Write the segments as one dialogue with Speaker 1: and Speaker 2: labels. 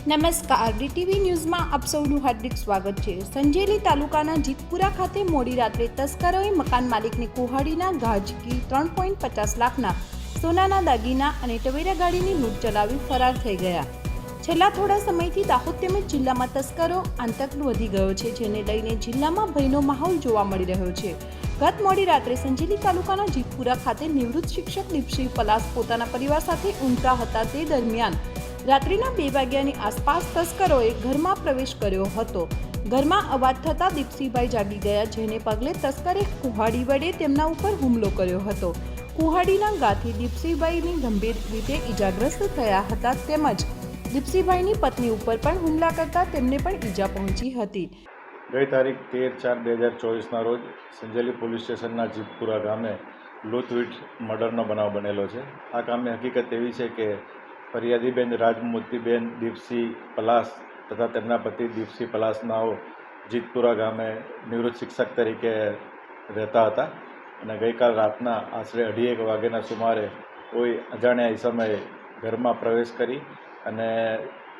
Speaker 1: નમસ્કાર, ડીટીવી ન્યૂઝમાં આપ સૌનું હાર્દિક સ્વાગત છે। સંજેલી તાલુકાના જીતપુરા ખાતે મોડી રાત્રે તસ્કરોએ મકાન માલિકની કુહાડીના ઘા ઝીકી 3.50 લાખના સોનાના દાગીના અને ટવેરા ગાડીની લૂંટ ચલાવી ફરાર થઈ ગયા। છેલ્લા થોડા સમયથી દાહોદ તેમજ જિલ્લામાં તસ્કરો આતંક વધી ગયો છે, જેને લઈને જિલ્લામાં ભયનો માહોલ જોવા મળી રહ્યો છે। ગત મોડી રાત્રે સંજેલી તાલુકાના જીતપુરા ખાતે નિવૃત્ત શિક્ષક દીપસિંહ પલાસ પોતાના પરિવાર સાથે ઊંઘતા હતા। તે દરમિયાન રાત્રિના 2 વાગ્યાની આસપાસ તસ્કરોએ ઘરમાં પ્રવેશ કર્યો હતો। ઘરમાં અવાજ થતાં દીપસિંહભાઈ જાગી ગયા, જેને પગલે તસ્કરે કુહાડી વડે તેમના ઉપર હુમલો કર્યો હતો। કુહાડીના ઘાથી દીપસિંહભાઈની ગંભીર રીતે ઈજાગ્રસ્ત થયા હતા, તેમજ દીપસિંહભાઈની પત્ની ઉપર પણ હુમલા કરતા તેમને પણ ઈજા પહોંચી હતી।
Speaker 2: ગઈ તારીખ 13/4/2024ના રોજ સંજેલી પોલીસ સ્ટેશનના જીતપુરા ગામે લૂંટવીટ મર્ડરનો બનાવ બનેલો છે। આ કામની હકીકત એવી છે કે ફરિયાદીબેન રાજમોતીબેન દીપસિંહ પલાસ તથા તેમના પતિ દીપસિંહ પલાસનાઓ જીતપુરા ગામે નિવૃત્ત શિક્ષક તરીકે રહેતા હતા અને ગઈકાલ રાતના આશરે 2:30 વાગ્યાના સુમારે કોઈ અજાણ્યા સમયે ઘરમાં પ્રવેશ કરી અને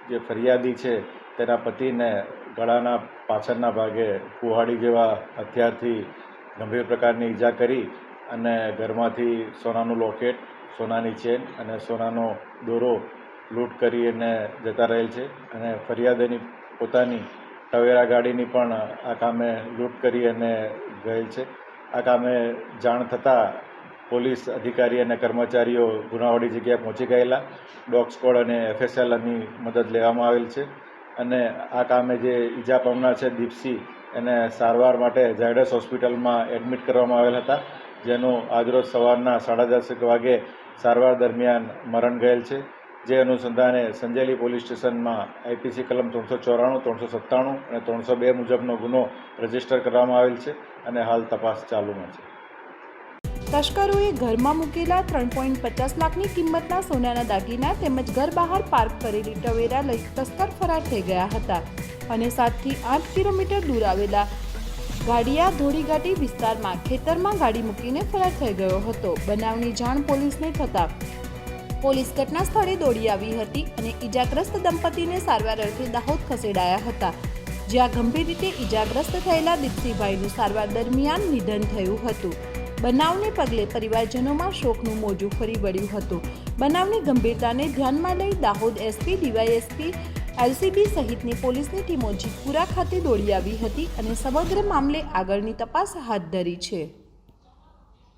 Speaker 2: જે ફરિયાદી છે તેના પતિને ગળાના પાછળના ભાગે કુહાડી જેવા હથિયારથી ગંભીર પ્રકારની ઈજા કરી અને ઘરમાંથી સોનાનું લોકેટ, સોનાની ચેન અને સોનાનો દોરો લૂંટ કરી અને જતા રહેલ છે અને ફરિયાદીની પોતાની ટવેરા ગાડીની પણ આ કામે લૂંટ કરી અને ગયેલ છે। આ કામે જાણ થતાં પોલીસ અધિકારી અને કર્મચારીઓ ગુનાવાળી જગ્યાએ પહોંચી ગયેલા। ડોગ સ્ક્વોડ અને FSLની મદદ લેવામાં આવેલ છે અને આ કામે જે ઈજા પામનાર છે દીપસિંહ એને સારવાર માટે ઝાયડસ હોસ્પિટલમાં એડમિટ કરવામાં આવેલ હતા, જેનું આજરોજ સવારના 10:30 વાગે સારવાર દરમિયાન મરણ ગયેલ છે। જે અનુસંધાને સંજેલી પોલીસ સ્ટેશનમાં IPC કલમ 394, 397 અને 302 મુજબનો ગુનો રજીસ્ટર કરવામાં આવેલ છે અને હાલ તપાસ ચાલુમાં છે।
Speaker 1: તસ્કરોએ ઘરમાં મૂકેલા 3.50 લાખની કિંમતના સોનાના દાગીના તેમજ ઘર બહાર પાર્ક કરેલી ટવેરા લઈ તસ્કર ફરાર થઈ ગયા હતા અને 7 થી 8 કિલોમીટર દૂર આવેલા ગાડિયા ધોળીઘાટી વિસ્તારમાં ખેતરમાં ગાડી મૂકીને ફરાર થઈ ગયો હતો। બનાવની જાણ પોલીસને થતાં પોલીસ ઘટના સ્થળે દોડી આવી હતી અને ઈજાગ્રસ્ત દંપતીને સારવાર અર્થે દાહોદ ખસેડાયા હતા, જ્યાં ગંભીર રીતે ઈજાગ્રસ્ત થયેલા દીપસિંહભાઈનું સારવાર દરમિયાન નિધન થયું હતું। બનાવને પગલે પરિવારજનોમાં શોકનું મોજું ફરી વળ્યું હતું। બનાવની ગંભીરતાને ધ્યાનમાં લઈ દાહોદ SP, DYSP, LCB સહિતની પોલીસની ટીમો જીતપુરા ખાતે દોડી આવી હતી અને સમગ્ર મામલે આગળની તપાસ હાથ ધરી છે।